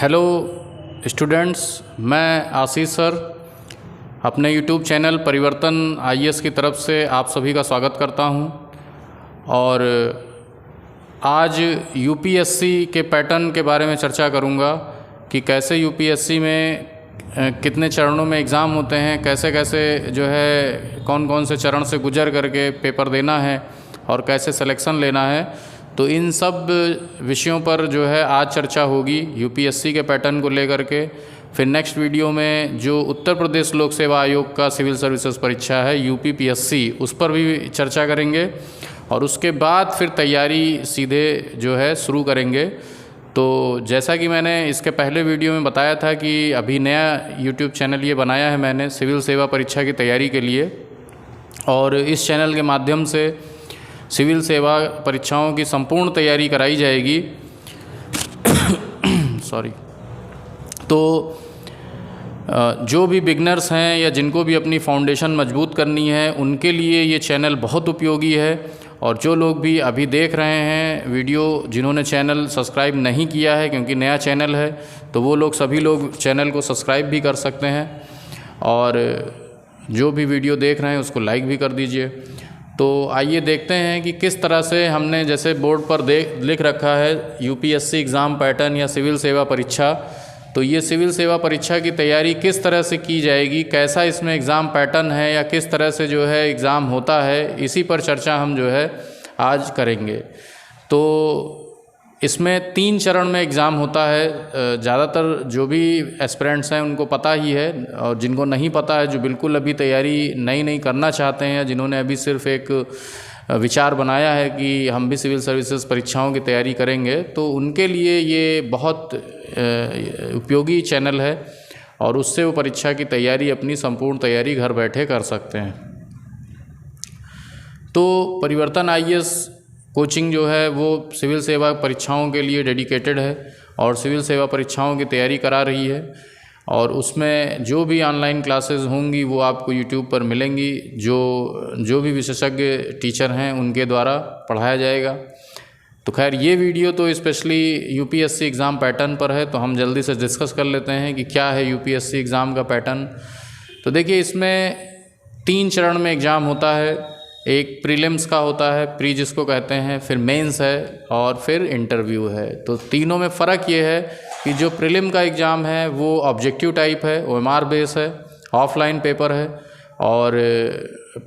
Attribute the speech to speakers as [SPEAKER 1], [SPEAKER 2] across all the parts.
[SPEAKER 1] Hello students, मैं आशीष sir अपने YouTube channel परिवर्तन आईएएस की तरफ से आप सभी का स्वागत करता हूं। और आज यूपीएससी के पैटर्न के बारे में चर्चा करूंगा कि कैसे यूपीएससी में कितने चरणों में एग्ज़ाम होते हैं, कैसे कैसे जो है कौन कौन से चरण से गुजर करके पेपर देना है और कैसे सिलेक्शन लेना है। तो इन सब विषयों पर जो है आज चर्चा होगी यूपीएससी के पैटर्न को लेकर के। फिर नेक्स्ट वीडियो में जो उत्तर प्रदेश लोक सेवा आयोग का सिविल सर्विसेज परीक्षा है यूपीपीएससी, उस पर भी चर्चा करेंगे और उसके बाद फिर तैयारी सीधे जो है शुरू करेंगे। तो जैसा कि मैंने इसके पहले वीडियो में बताया था कि अभी नया यूट्यूब चैनल ये बनाया है मैंने सिविल सेवा परीक्षा की तैयारी के लिए, और इस चैनल के माध्यम से सिविल सेवा परीक्षाओं की संपूर्ण तैयारी कराई जाएगी। सॉरी। तो जो भी बिगनर्स हैं या जिनको भी अपनी फाउंडेशन मजबूत करनी है उनके लिए ये चैनल बहुत उपयोगी है। और जो लोग भी अभी देख रहे हैं वीडियो, जिन्होंने चैनल सब्सक्राइब नहीं किया है क्योंकि नया चैनल है, तो वो लोग सभी लोग चैनल को सब्सक्राइब भी कर सकते हैं और जो भी वीडियो देख रहे हैं उसको लाइक भी कर दीजिए। तो आइए देखते हैं कि किस तरह से हमने जैसे बोर्ड पर लिख रखा है यूपीएससी एग्ज़ाम पैटर्न या सिविल सेवा परीक्षा, तो ये सिविल सेवा परीक्षा की तैयारी किस तरह से की जाएगी, कैसा इसमें एग्ज़ाम पैटर्न है या किस तरह से जो है एग्ज़ाम होता है, इसी पर चर्चा हम जो है आज करेंगे। तो इसमें 3 चरण में एग्ज़ाम होता है। ज़्यादातर जो भी एस्पिरेंट्स हैं उनको पता ही है, और जिनको नहीं पता है, जो बिल्कुल अभी तैयारी नई करना चाहते हैं, जिन्होंने अभी सिर्फ एक विचार बनाया है कि हम भी सिविल सर्विसेज परीक्षाओं की तैयारी करेंगे, तो उनके लिए ये बहुत उपयोगी चैनल है और उससे वो परीक्षा की तैयारी, अपनी संपूर्ण तैयारी घर बैठे कर सकते हैं। तो परिवर्तन आईएएस कोचिंग जो है वो सिविल सेवा परीक्षाओं के लिए डेडिकेटेड है और सिविल सेवा परीक्षाओं की तैयारी करा रही है, और उसमें जो भी ऑनलाइन क्लासेस होंगी वो आपको यूट्यूब पर मिलेंगी। जो भी विशेषज्ञ टीचर हैं उनके द्वारा पढ़ाया जाएगा। तो खैर ये वीडियो तो स्पेशली यूपीएससी एग्ज़ाम पैटर्न पर है, तो हम जल्दी से डिस्कस कर लेते हैं कि क्या है यूपीएससी एग्ज़ाम का पैटर्न। तो देखिए, इसमें 3 चरण में एग्ज़ाम होता है। एक प्रीलिम्स का होता है, प्री जिसको कहते हैं, फिर मेंस है और फिर इंटरव्यू है। तो तीनों में फ़र्क ये है कि जो प्रीलिम का एग्ज़ाम है वो ऑब्जेक्टिव टाइप है, ओएमआर बेस है, ऑफलाइन पेपर है, और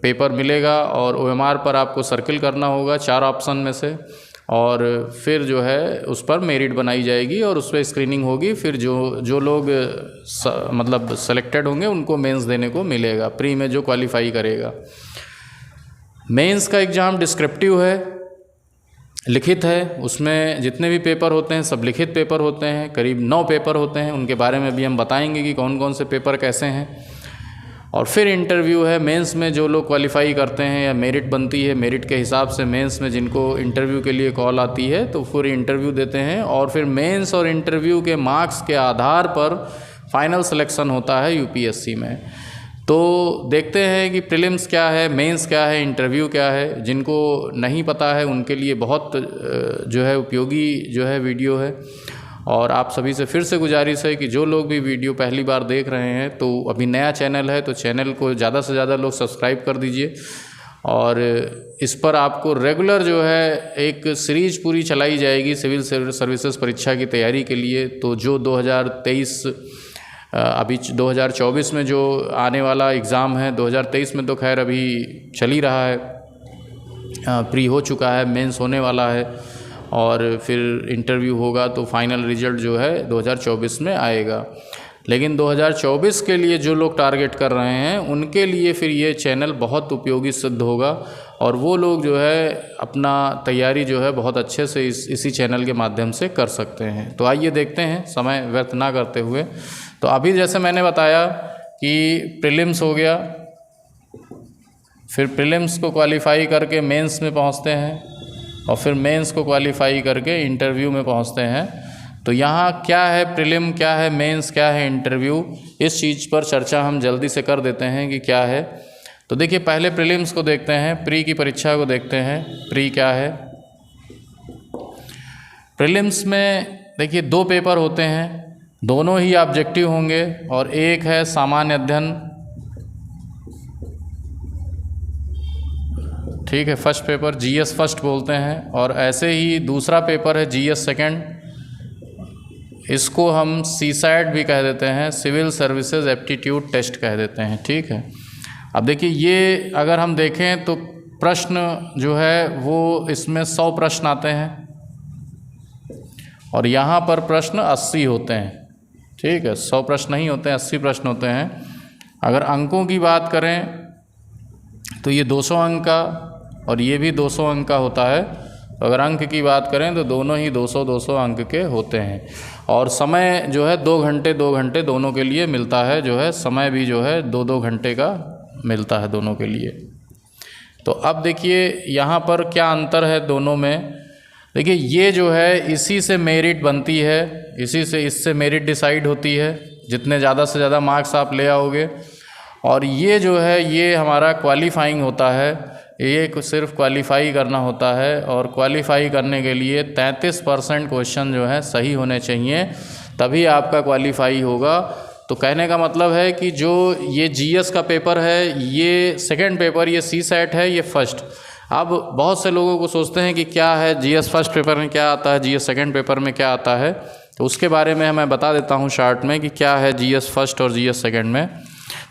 [SPEAKER 1] पेपर मिलेगा और ओएमआर पर आपको सर्किल करना होगा 4 ऑप्शन में से, और फिर जो है उस पर मेरिट बनाई जाएगी और उस पर स्क्रीनिंग होगी। फिर जो लोग मतलब सेलेक्टेड होंगे उनको मेंस देने को मिलेगा, प्री में जो क्वालिफाई करेगा। मेंस का एग्ज़ाम डिस्क्रिप्टिव है, लिखित है। उसमें जितने भी पेपर होते हैं सब लिखित पेपर होते हैं, करीब 9 पेपर होते हैं। उनके बारे में भी हम बताएंगे कि कौन कौन से पेपर कैसे हैं। और फिर इंटरव्यू है। मेंस में जो लोग क्वालिफाई करते हैं या मेरिट बनती है, मेरिट के हिसाब से मेंस में जिनको इंटरव्यू के लिए कॉल आती है तो फिर इंटरव्यू देते हैं, और फिर मेंस और इंटरव्यू के मार्क्स के आधार पर फाइनल सिलेक्शन होता है यूपीएससी में। तो देखते हैं कि प्रीलिम्स क्या है, मेंस क्या है, इंटरव्यू क्या है। जिनको नहीं पता है उनके लिए बहुत जो है उपयोगी जो है वीडियो है। और आप सभी से फिर से गुजारिश है कि जो लोग भी वीडियो पहली बार देख रहे हैं, तो अभी नया चैनल है तो चैनल को ज़्यादा से ज़्यादा लोग सब्सक्राइब कर दीजिए। और इस पर आपको रेगुलर जो है एक सीरीज पूरी चलाई जाएगी सिविल सर्विसेज परीक्षा की तैयारी के लिए। तो जो 2023 अभी 2024 में जो आने वाला एग्ज़ाम है, 2023 में तो खैर अभी चल ही रहा है, प्री हो चुका है, मेंस होने वाला है और फिर इंटरव्यू होगा, तो फाइनल रिजल्ट जो है 2024 में आएगा। लेकिन 2024 के लिए जो लोग टारगेट कर रहे हैं उनके लिए फिर ये चैनल बहुत उपयोगी सिद्ध होगा, और वो लोग जो है अपना तैयारी जो है बहुत अच्छे से इसी चैनल के माध्यम से कर सकते हैं। तो आइए देखते हैं समय व्यर्थ ना करते हुए। तो अभी जैसे मैंने बताया कि प्रीलिम्स हो गया, फिर प्रीलिम्स को क्वालिफाई करके मेंस में पहुंचते हैं, और फिर मेंस को क्वालिफाई करके इंटरव्यू में पहुंचते हैं। तो यहाँ क्या है प्रीलिम, क्या है मेंस, क्या है इंटरव्यू, इस चीज़ पर चर्चा हम जल्दी से कर देते हैं कि क्या है। तो देखिए, पहले प्रीलिम्स को देखते हैं, प्री की परीक्षा को देखते हैं। प्री क्या है? प्रीलिम्स में देखिए 2 पेपर होते हैं, दोनों ही ऑब्जेक्टिव होंगे, और एक है सामान्य अध्ययन, ठीक है, फर्स्ट पेपर जीएस फर्स्ट बोलते हैं, और ऐसे ही दूसरा पेपर है जीएस सेकंड, इसको हम सीसैट भी कह देते हैं, सिविल सर्विसेज एप्टीट्यूड टेस्ट कह देते हैं, ठीक है। अब देखिए ये अगर हम देखें तो प्रश्न जो है वो इसमें 100 प्रश्न आते हैं, और यहाँ पर प्रश्न 80 होते हैं, ठीक है। 100 प्रश्न नहीं होते हैं, 80 प्रश्न होते हैं। अगर अंकों की बात करें तो ये 200 अंक का और ये भी 200 अंक का होता है। अगर अंक की बात करें तो दोनों ही 200-200 अंक के होते हैं, और समय जो है 2 घंटे दोनों के लिए मिलता है, जो है समय भी जो है 2-2 घंटे का मिलता है दोनों के लिए। तो अब देखिए यहाँ पर क्या अंतर है दोनों में। देखिए ये जो है इसी से मेरिट बनती है, इससे मेरिट डिसाइड होती है, जितने ज़्यादा से ज़्यादा मार्क्स आप ले आओगे। और ये जो है ये हमारा क्वालिफाइंग होता है, ये सिर्फ क्वालिफाई करना होता है, और क्वालिफाई करने के लिए 33% क्वेश्चन जो है सही होने चाहिए, तभी आपका क्वालिफाई होगा। तो कहने का मतलब है कि जो ये जीएस का पेपर है ये सेकंड पेपर, ये सीसैट है, ये फर्स्ट। अब बहुत से लोगों को सोचते हैं कि क्या है जीएस फर्स्ट पेपर में क्या आता है, जीएस सेकंड पेपर में क्या आता है, तो उसके बारे में मैं बता देता हूँ शॉर्ट में कि क्या है जीएस फर्स्ट और जीएस सेकंड में।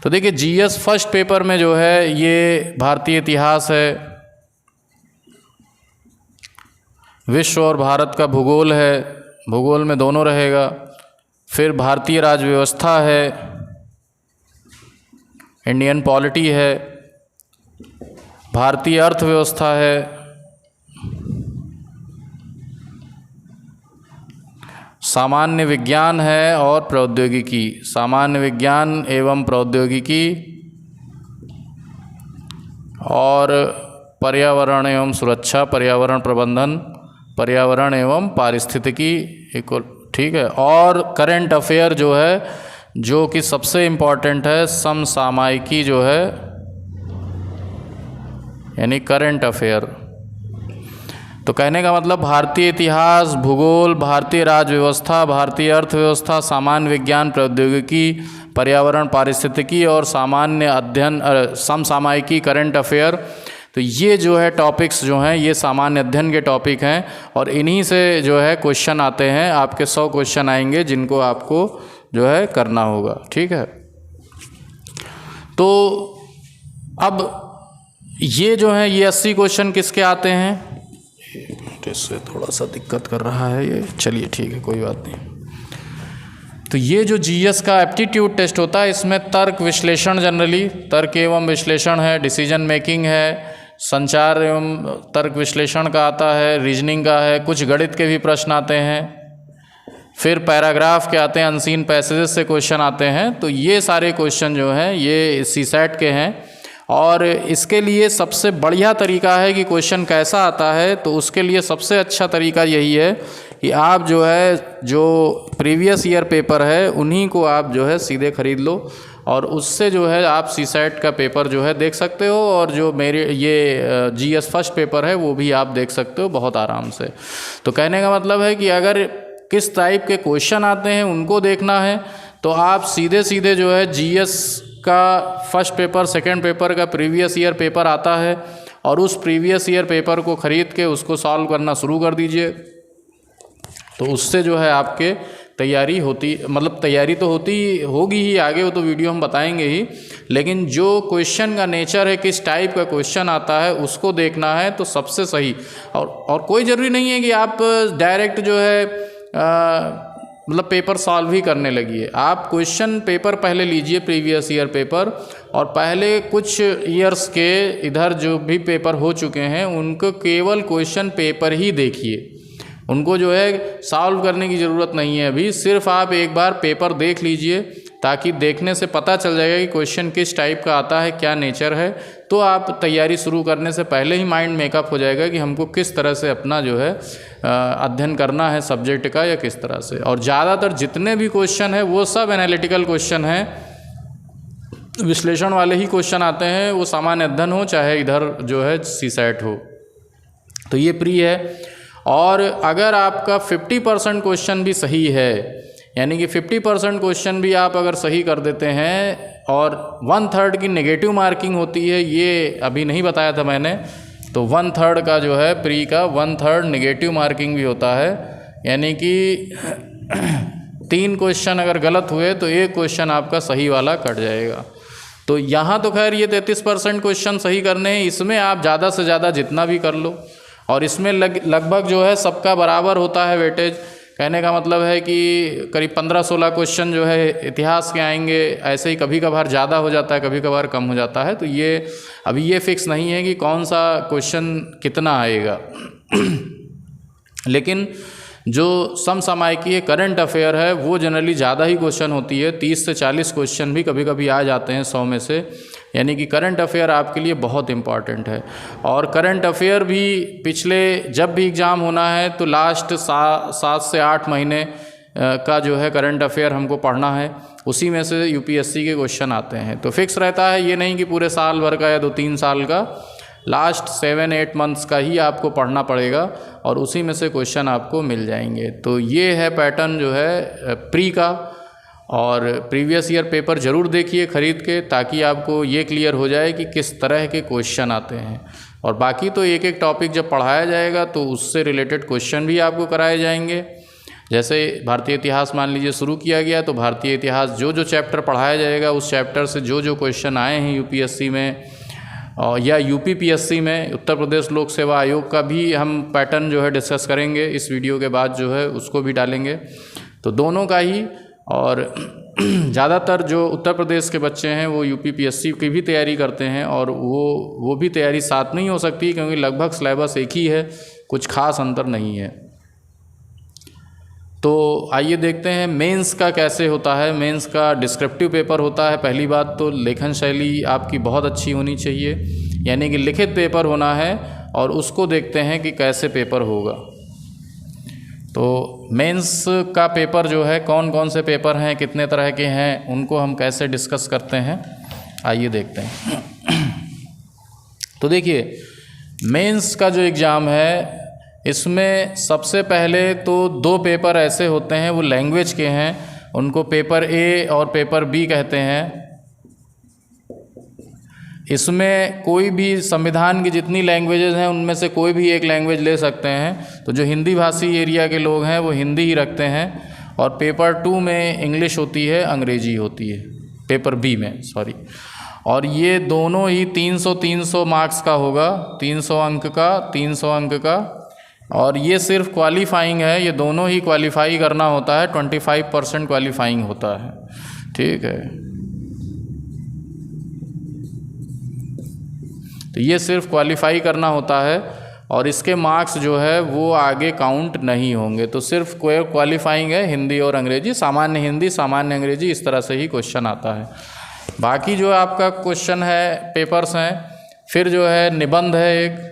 [SPEAKER 1] तो देखिए जीएस फर्स्ट पेपर में जो है ये भारतीय इतिहास है, विश्व और भारत का भूगोल है, भूगोल में दोनों रहेगा। फिर भारतीय राज्य व्यवस्था है, इंडियन पॉलिटी है, भारतीय अर्थव्यवस्था है, सामान्य विज्ञान है और प्रौद्योगिकी, सामान्य विज्ञान एवं प्रौद्योगिकी, और पर्यावरण एवं सुरक्षा, पर्यावरण प्रबंधन, पर्यावरण एवं पारिस्थितिकी, ठीक है। और करंट अफेयर जो है, जो कि सबसे इम्पॉर्टेंट है, समसामयिकी जो है, यानी करंट अफेयर। तो कहने का मतलब भारतीय इतिहास, भूगोल, भारतीय राज्य व्यवस्था, भारतीय अर्थव्यवस्था, सामान्य विज्ञान, प्रौद्योगिकी, पर्यावरण, पारिस्थितिकी और सामान्य अध्ययन, समसामयिकी, करंट अफेयर। तो ये जो है टॉपिक्स जो हैं ये सामान्य अध्ययन के टॉपिक हैं, और इन्हीं से जो है क्वेश्चन आते हैं। आपके 100 क्वेश्चन आएंगे जिनको आपको जो है करना होगा, ठीक है। तो अब ये जो है ये 80 क्वेश्चन किसके आते हैं, इससे थोड़ा सा दिक्कत कर रहा है ये, चलिए ठीक है कोई बात नहीं। तो ये जो जीएस का एप्टीट्यूड टेस्ट होता है इसमें तर्क विश्लेषण, जनरली तर्क एवं विश्लेषण है, डिसीजन मेकिंग है, संचार एवं तर्क विश्लेषण का आता है, रीजनिंग का है, कुछ गणित के भी प्रश्न आते हैं, फिर पैराग्राफ के आते हैं, अनसीन पैसेजेस से क्वेश्चन आते हैं। तो ये सारे क्वेश्चन जो हैं ये सीसैट के हैं, और इसके लिए सबसे बढ़िया तरीका है कि क्वेश्चन कैसा आता है, तो उसके लिए सबसे अच्छा तरीका यही है कि आप जो है जो प्रीवियस ईयर पेपर है उन्हीं को आप जो है सीधे ख़रीद लो, और उससे जो है आप सीसैट का पेपर जो है देख सकते हो, और जो मेरे ये जीएस फर्स्ट पेपर है वो भी आप देख सकते हो बहुत आराम से। तो कहने का मतलब है कि अगर किस टाइप के क्वेश्चन आते हैं उनको देखना है तो आप सीधे सीधे जो है जीएस का फर्स्ट पेपर, सेकंड पेपर का प्रीवियस ईयर पेपर आता है, और उस प्रीवियस ईयर पेपर को ख़रीद के उसको सॉल्व करना शुरू कर दीजिए। तो उससे जो है आपके तैयारी होती, मतलब तैयारी तो होगी ही आगे, वो तो वीडियो हम बताएंगे ही, लेकिन जो क्वेश्चन का नेचर है, किस टाइप का क्वेश्चन आता है उसको देखना है तो सबसे सही। और कोई ज़रूरी नहीं है कि आप डायरेक्ट जो है मतलब पेपर सॉल्व ही करने लगिए। आप क्वेश्चन पेपर पहले लीजिए, प्रीवियस ईयर पेपर, और पहले कुछ ईयर्स के इधर जो भी पेपर हो चुके हैं उनको केवल क्वेश्चन पेपर ही देखिए, उनको जो है सॉल्व करने की ज़रूरत नहीं है अभी। सिर्फ आप एक बार पेपर देख लीजिए, ताकि देखने से पता चल जाएगा कि क्वेश्चन किस टाइप का आता है, क्या नेचर है। तो आप तैयारी शुरू करने से पहले ही माइंड मेकअप हो जाएगा कि हमको किस तरह से अपना जो है अध्ययन करना है सब्जेक्ट का, या किस तरह से। और ज़्यादातर जितने भी क्वेश्चन हैं वो सब एनालिटिकल क्वेश्चन हैं, विश्लेषण वाले ही क्वेश्चन आते हैं, वो सामान्य अध्ययन हो चाहे इधर जो है सीसैट हो। तो ये प्री है। और अगर आपका 50% क्वेश्चन भी सही है, यानी कि 50% क्वेश्चन भी आप अगर सही कर देते हैं और 1/3 की नेगेटिव मार्किंग होती है, ये अभी नहीं बताया था मैंने, तो 1/3 का जो है प्री का 1/3 नेगेटिव मार्किंग भी होता है। यानी कि 3 क्वेश्चन अगर गलत हुए तो 1 क्वेश्चन आपका सही वाला कट जाएगा। तो यहाँ तो खैर ये 33% क्वेश्चन सही करने हैं, इसमें आप ज़्यादा से ज़्यादा जितना भी कर लो, और इसमें लगभग जो है सबका बराबर होता है वेटेज। कहने का मतलब है कि करीब 15-16 क्वेश्चन जो है इतिहास के आएंगे, ऐसे ही कभी कभार ज़्यादा हो जाता है, कभी कभार कम हो जाता है। तो ये अभी ये फिक्स नहीं है कि कौन सा क्वेश्चन कितना आएगा। लेकिन जो समसामयिकी करंट अफेयर है वो जनरली ज़्यादा ही क्वेश्चन होती है, 30 से 40 क्वेश्चन भी कभी कभी आ जाते हैं 100 में से। यानी कि करंट अफेयर आपके लिए बहुत इम्पॉर्टेंट है। और करंट अफेयर भी पिछले जब भी एग्ज़ाम होना है तो लास्ट 7 से 8 महीने का जो है करंट अफेयर हमको पढ़ना है, उसी में से यूपीएससी के क्वेश्चन आते हैं। तो फिक्स रहता है, ये नहीं कि पूरे साल भर का या 2-3 साल का, लास्ट 7-8 मंथ्स का ही आपको पढ़ना पड़ेगा और उसी में से क्वेश्चन आपको मिल जाएंगे। तो ये है पैटर्न जो है प्री का। और प्रीवियस ईयर पेपर ज़रूर देखिए ख़रीद के, ताकि आपको ये क्लियर हो जाए कि किस तरह के क्वेश्चन आते हैं। और बाकी तो एक एक टॉपिक जब पढ़ाया जाएगा तो उससे रिलेटेड क्वेश्चन भी आपको कराए जाएंगे। जैसे भारतीय इतिहास मान लीजिए शुरू किया गया, तो भारतीय इतिहास जो जो चैप्टर पढ़ाया जाएगा उस चैप्टर से जो जो क्वेश्चन आए हैं यूपीएससी में या यूपीपीएससी में, उत्तर प्रदेश लोक सेवा आयोग का भी हम पैटर्न जो है डिस्कस करेंगे इस वीडियो के बाद, जो है उसको भी डालेंगे। तो दोनों का ही। और ज़्यादातर जो उत्तर प्रदेश के बच्चे हैं वो यूपीपीएससी की भी तैयारी करते हैं, और वो भी तैयारी साथ नहीं हो सकती क्योंकि लगभग सिलेबस एक ही है, कुछ खास अंतर नहीं है। तो आइए देखते हैं मेंस का कैसे होता है। मेंस का डिस्क्रिप्टिव पेपर होता है। पहली बात तो लेखन शैली आपकी बहुत अच्छी होनी चाहिए, यानी कि लिखित पेपर होना है, और उसको देखते हैं कि कैसे पेपर होगा। तो मेंस का पेपर जो है, कौन कौन से पेपर हैं, कितने तरह के हैं, उनको हम कैसे डिस्कस करते हैं, आइए देखते हैं। तो देखिए मेंस का जो एग्ज़ाम है, इसमें सबसे पहले तो 2 पेपर ऐसे होते हैं, वो लैंग्वेज के हैं, उनको पेपर ए और पेपर बी कहते हैं। इसमें कोई भी संविधान की जितनी लैंग्वेजेस हैं उनमें से कोई भी एक लैंग्वेज ले सकते हैं। तो जो हिंदी भाषी एरिया के लोग हैं वो हिंदी ही रखते हैं, और पेपर 2 में इंग्लिश होती है, अंग्रेजी होती है, पेपर बी में सॉरी। और ये दोनों ही 300 मार्क्स का होगा, 300 अंक का, 300 अंक का। और ये सिर्फ क्वालिफाइंग है, ये दोनों ही क्वालिफाई करना होता है, 25% क्वालिफाइंग होता है, ठीक है। तो ये सिर्फ क्वालिफाई करना होता है, और इसके मार्क्स जो है वो आगे काउंट नहीं होंगे। तो सिर्फ क्वालिफाइंग है हिंदी और अंग्रेजी, सामान्य हिंदी, सामान्य अंग्रेजी, इस तरह से ही क्वेश्चन आता है। बाकी जो आपका क्वेश्चन है, पेपर्स हैं, फिर जो है निबंध है एक,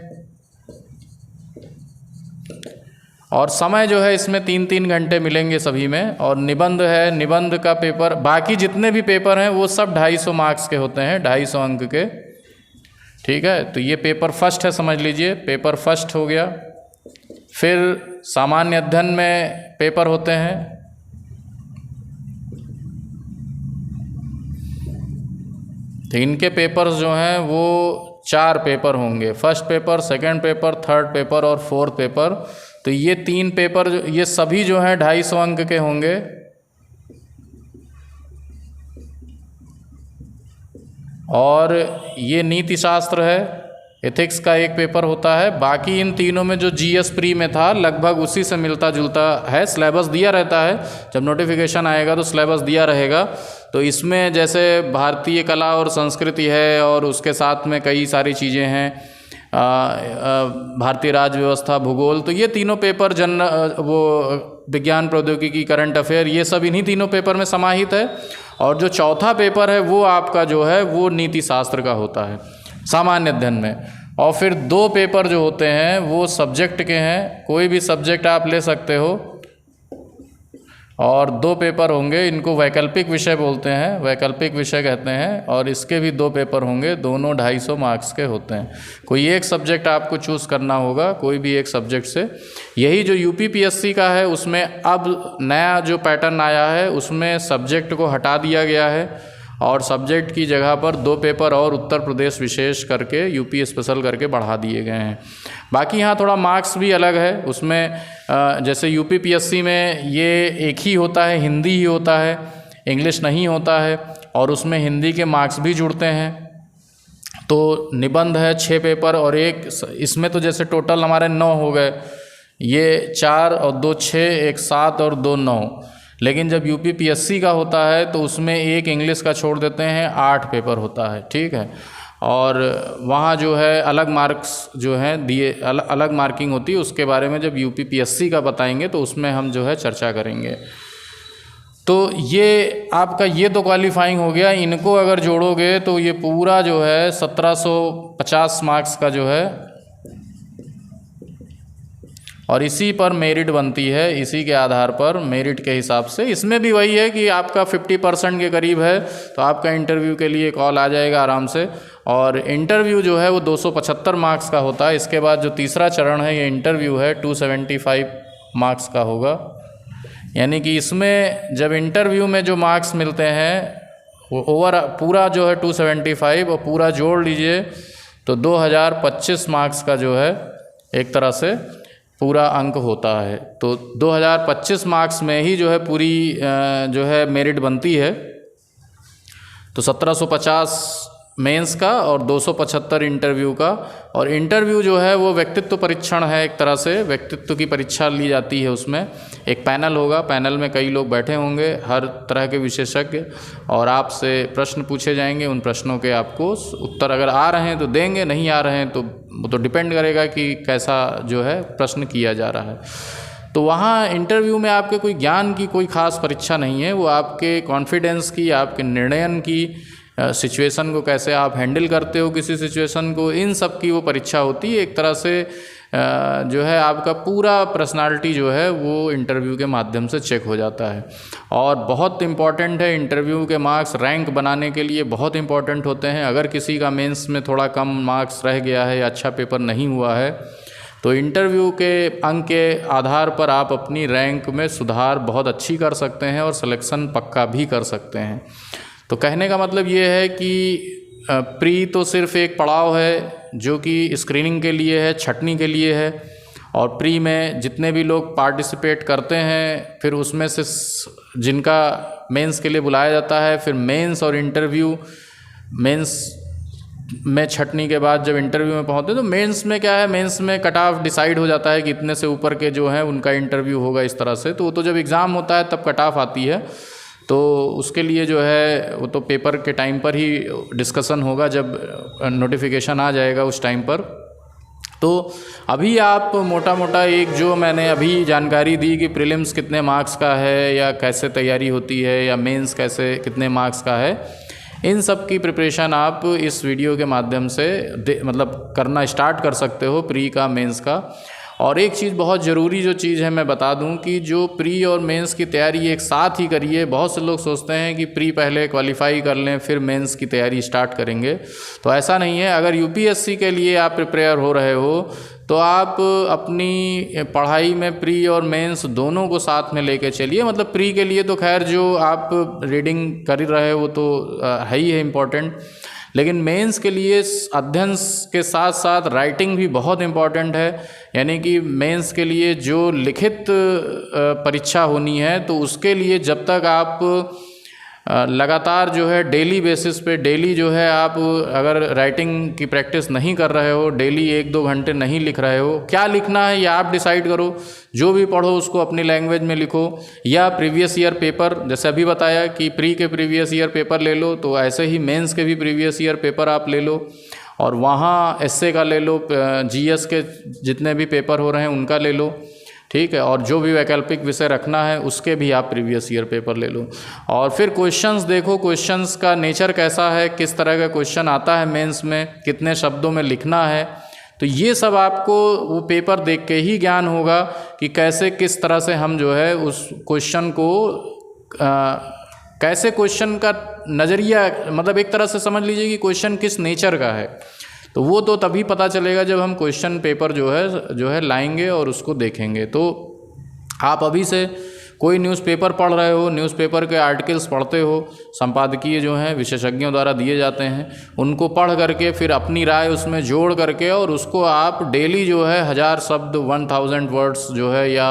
[SPEAKER 1] और समय जो है इसमें 3-3 घंटे मिलेंगे सभी में। और निबंध है, निबंध का पेपर, बाकी जितने भी पेपर हैं वो सब 250 मार्क्स के होते हैं, 250 अंक के, ठीक है। तो ये पेपर फर्स्ट है, समझ लीजिए, पेपर फर्स्ट हो गया। फिर सामान्य अध्ययन में पेपर होते हैं, तो इनके पेपर्स जो हैं वो 4 पेपर होंगे, first paper, second paper, third paper और फोर्थ पेपर। तो ये 3 पेपर ये सभी जो हैं 250 अंक के होंगे। और ये नीति शास्त्र है, एथिक्स का एक पेपर होता है। बाकी इन तीनों में जो जीएस प्री में था लगभग उसी से मिलता जुलता है, सिलेबस दिया रहता है, जब नोटिफिकेशन आएगा तो सिलेबस दिया रहेगा। तो इसमें जैसे भारतीय कला और संस्कृति है, और उसके साथ में कई सारी चीज़ें हैं, भारतीय राज्य व्यवस्था, भूगोल। तो ये तीनों पेपर वो विज्ञान, प्रौद्योगिकी, करंट अफेयर, ये सब इन्हीं तीनों पेपर में समाहित है। और जो चौथा पेपर है वो आपका जो है वो नीति शास्त्र का होता है सामान्य अध्ययन में। और फिर 2 पेपर जो होते हैं वो सब्जेक्ट के हैं, कोई भी सब्जेक्ट आप ले सकते हो। और 2 पेपर होंगे, इनको वैकल्पिक विषय बोलते हैं, वैकल्पिक विषय कहते हैं, और इसके भी 2 पेपर होंगे, दोनों 250 मार्क्स के होते हैं। कोई एक सब्जेक्ट आपको चूज़ करना होगा, कोई भी एक सब्जेक्ट से। यही जो यूपीपीएससी का है उसमें अब नया जो पैटर्न आया है उसमें सब्जेक्ट को हटा दिया गया है और सब्जेक्ट की जगह पर 2 पेपर और उत्तर प्रदेश विशेष करके यूपी स्पेशल करके बढ़ा दिए गए हैं। बाकी यहाँ थोड़ा मार्क्स भी अलग है उसमें, जैसे यूपीपीएससी में ये एक ही होता है, हिंदी ही होता है, इंग्लिश नहीं होता है, और उसमें हिंदी के मार्क्स भी जुड़ते हैं। तो निबंध है 6 पेपर और एक, इसमें तो जैसे टोटल हमारे 9 हो गए, ये 4 और 2 6, एक 7 और 2 9। लेकिन जब यूपीपीएससी का होता है तो उसमें एक इंग्लिश का छोड़ देते हैं, 8 पेपर होता है, ठीक है। और वहाँ जो है अलग मार्क्स जो हैं दिए, अलग मार्किंग होती है, उसके बारे में जब यूपीपीएससी का बताएंगे तो उसमें हम जो है चर्चा करेंगे। तो ये आपका ये तो क्वालिफाइंग हो गया। इनको अगर जोड़ोगे तो ये पूरा जो है 1750 मार्क्स का जो है, और इसी पर मेरिट बनती है, इसी के आधार पर मेरिट के हिसाब से। इसमें भी वही है कि आपका 50% के करीब है तो आपका इंटरव्यू के लिए कॉल आ जाएगा आराम से। और इंटरव्यू जो है वो 275 मार्क्स का होता है। इसके बाद जो तीसरा चरण है ये इंटरव्यू है 275 मार्क्स का होगा। यानी कि इसमें जब इंटरव्यू में जो मार्क्स मिलते हैं वो ओवर पूरा जो है 275 और पूरा जोड़ लीजिए तो 2025 मार्क्स का जो है एक तरह से पूरा अंक होता है। तो 2025 मार्क्स में ही जो है पूरी जो है मेरिट बनती है। तो 1750 मेंस का और 275 इंटरव्यू का। और इंटरव्यू जो है वो व्यक्तित्व परीक्षण है, एक तरह से व्यक्तित्व की परीक्षा ली जाती है। उसमें एक पैनल होगा, पैनल में कई लोग बैठे होंगे, हर तरह के विशेषज्ञ, और आपसे प्रश्न पूछे जाएंगे। उन प्रश्नों के आपको उत्तर अगर आ रहे हैं तो देंगे, नहीं आ रहे हैं तो वो तो डिपेंड करेगा कि कैसा जो है प्रश्न किया जा रहा है। तो वहाँ इंटरव्यू में आपके कोई ज्ञान की कोई ख़ास परीक्षा नहीं है, वो आपके कॉन्फिडेंस की, आपके निर्णयन की, सिचुएशन को कैसे आप हैंडल करते हो किसी सिचुएशन को, इन सब की वो परीक्षा होती है। एक तरह से जो है आपका पूरा पर्सनालिटी जो है वो इंटरव्यू के माध्यम से चेक हो जाता है। और बहुत इम्पॉर्टेंट है इंटरव्यू के मार्क्स, रैंक बनाने के लिए बहुत इम्पॉर्टेंट होते हैं। अगर किसी का मेंस में थोड़ा कम मार्क्स रह गया है या अच्छा पेपर नहीं हुआ है तो इंटरव्यू के अंक के आधार पर आप अपनी रैंक में सुधार बहुत अच्छी कर सकते हैं और सिलेक्शन पक्का भी कर सकते हैं। तो कहने का मतलब ये है कि प्री तो सिर्फ एक पड़ाव है जो कि स्क्रीनिंग के लिए है, छँटनी के लिए है। और प्री में जितने भी लोग पार्टिसिपेट करते हैं फिर उसमें से जिनका मेंस के लिए बुलाया जाता है, फिर मेंस और इंटरव्यू, मेंस में छँटनी के बाद जब इंटरव्यू में पहुँचते तो मेंस में क्या है, मेंस में कट ऑफ डिसाइड हो जाता है कि इतने से ऊपर के जो हैं उनका इंटरव्यू होगा इस तरह से। तो वो तो जब एग्ज़ाम होता है तब कट ऑफ आती है, तो उसके लिए जो है वो तो पेपर के टाइम पर ही डिस्कशन होगा, जब नोटिफिकेशन आ जाएगा उस टाइम पर। तो अभी आप मोटा मोटा एक जो मैंने अभी जानकारी दी कि प्रीलिम्स कितने मार्क्स का है या कैसे तैयारी होती है या मेंस कैसे कितने मार्क्स का है, इन सब की प्रिपरेशन आप इस वीडियो के माध्यम से मतलब करना स्टार्ट कर सकते हो, प्री का, मेंस का। और एक चीज़ बहुत ज़रूरी जो चीज़ है मैं बता दूं कि जो प्री और मेंस की तैयारी एक साथ ही करिए। बहुत से लोग सोचते हैं कि प्री पहले क्वालिफाई कर लें फिर मेंस की तैयारी स्टार्ट करेंगे, तो ऐसा नहीं है। अगर यूपीएससी के लिए आप प्रिपेयर हो रहे हो तो आप अपनी पढ़ाई में प्री और मेंस दोनों को साथ में लेके चलिए। मतलब प्री के लिए तो खैर जो आप रीडिंग कर रहे हो तो है ही है इम्पोर्टेंट, लेकिन मेंस के लिए अध्ययन के साथ साथ राइटिंग भी बहुत इम्पॉर्टेंट है। यानी कि मेंस के लिए जो लिखित परीक्षा होनी है तो उसके लिए जब तक आप लगातार जो है डेली बेसिस पे, डेली जो है आप अगर राइटिंग की प्रैक्टिस नहीं कर रहे हो, डेली 1-2 घंटे नहीं लिख रहे हो, क्या लिखना है ये आप डिसाइड करो। जो भी पढ़ो उसको अपनी लैंग्वेज में लिखो, या प्रीवियस ईयर पेपर, जैसे अभी बताया कि प्री के प्रीवियस ईयर पेपर ले लो, तो ऐसे ही मेंस के भी प्रीवियस ईयर पेपर आप ले लो और वहाँ एसए का ले लो, जीएस के जितने भी पेपर हो रहे हैं उनका ले लो, ठीक है। और जो भी वैकल्पिक विषय रखना है उसके भी आप प्रीवियस ईयर पेपर ले लो। और फिर क्वेश्चंस देखो, क्वेश्चंस का नेचर कैसा है, किस तरह का क्वेश्चन आता है मेंस में, कितने शब्दों में लिखना है, तो ये सब आपको वो पेपर देख के ही ज्ञान होगा कि कैसे किस तरह से हम जो है उस क्वेश्चन को कैसे क्वेश्चन का नज़रिया, मतलब एक तरह से समझ लीजिए कि क्वेश्चन किस नेचर का है। तो वो तो तभी पता चलेगा जब हम क्वेश्चन पेपर जो है लाएंगे और उसको देखेंगे। तो आप अभी से कोई न्यूज़पेपर पढ़ रहे हो, न्यूज़पेपर के आर्टिकल्स पढ़ते हो, संपादकीय जो हैं विशेषज्ञों द्वारा दिए जाते हैं, उनको पढ़ करके फिर अपनी राय उसमें जोड़ करके और उसको आप डेली जो है 1000 शब्द 1000 वर्ड्स जो है या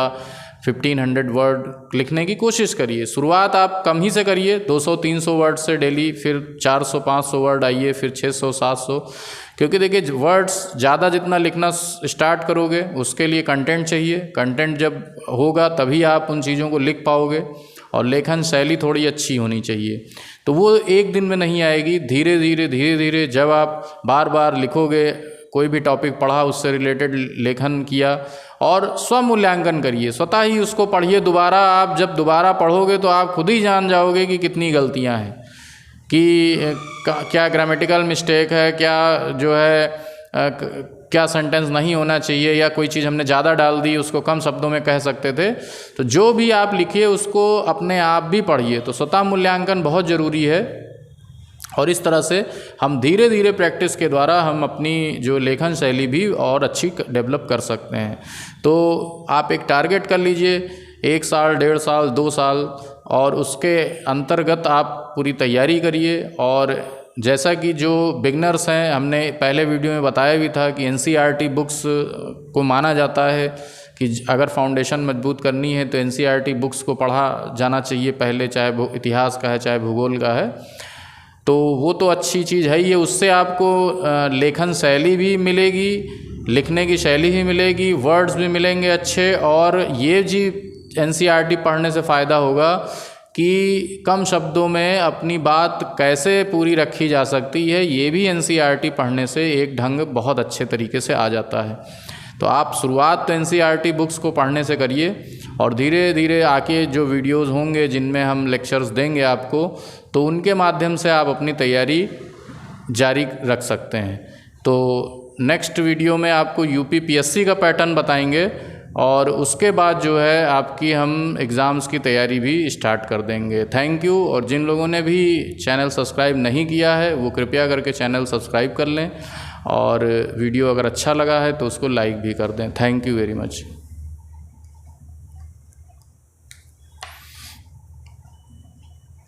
[SPEAKER 1] 1500 वर्ड लिखने की कोशिश करिए। शुरुआत आप कम ही से करिए, 200-300 वर्ड से डेली, फिर 400-500 वर्ड आइए, फिर 600-700, क्योंकि देखिए वर्ड्स ज़्यादा जितना लिखना स्टार्ट करोगे उसके लिए कंटेंट चाहिए। कंटेंट जब होगा तभी आप उन चीज़ों को लिख पाओगे, और लेखन शैली थोड़ी अच्छी होनी चाहिए। तो वो एक दिन में नहीं आएगी, धीरे धीरे जब आप बार बार लिखोगे, कोई भी टॉपिक पढ़ा उससे रिलेटेड लेखन किया, और स्वमूल्यांकन करिए, स्वतः ही उसको पढ़िए दोबारा। आप जब दोबारा पढ़ोगे तो आप खुद ही जान जाओगे कि कितनी गलतियां हैं, कि क्या ग्रामेटिकल मिस्टेक है, क्या जो है क्या सेंटेंस नहीं होना चाहिए, या कोई चीज़ हमने ज़्यादा डाल दी, उसको कम शब्दों में कह सकते थे। तो जो भी आप लिखिए उसको अपने आप भी पढ़िए। तो स्वतः मूल्यांकन बहुत ज़रूरी है, और इस तरह से हम धीरे धीरे प्रैक्टिस के द्वारा हम अपनी जो लेखन शैली भी और अच्छी डेवलप कर सकते हैं। तो आप एक टारगेट कर लीजिए, 1 साल, 1.5 साल, 2 साल, और उसके अंतर्गत आप पूरी तैयारी करिए। और जैसा कि जो बिगनर्स हैं, हमने पहले वीडियो में बताया भी था कि NCERT बुक्स को माना जाता है कि अगर फाउंडेशन मजबूत करनी है तो NCERT बुक्स को पढ़ा जाना चाहिए पहले, चाहे वो इतिहास का है चाहे भूगोल का है। तो वो तो अच्छी चीज़ है ही है, उससे आपको लेखन शैली भी मिलेगी, लिखने की शैली भी मिलेगी, वर्ड्स भी मिलेंगे अच्छे। और ये जी NCERT पढ़ने से फ़ायदा होगा कि कम शब्दों में अपनी बात कैसे पूरी रखी जा सकती है, ये भी NCERT पढ़ने से एक ढंग बहुत अच्छे तरीके से आ जाता है। तो आप शुरुआत तो NCERT बुक्स को पढ़ने से करिए, और धीरे धीरे आके जो वीडियोज़ होंगे जिनमें हम लेक्चर्स देंगे आपको, तो उनके माध्यम से आप अपनी तैयारी जारी रख सकते हैं। तो नेक्स्ट वीडियो में आपको UPPSC का पैटर्न बताएंगे, और उसके बाद जो है आपकी हम एग्ज़ाम्स की तैयारी भी स्टार्ट कर देंगे। Thank you. और जिन लोगों ने भी चैनल सब्सक्राइब नहीं किया है वो कृपया करके चैनल सब्सक्राइब कर लें, और वीडियो अगर अच्छा लगा है तो उसको लाइक भी कर दें। Thank you very much.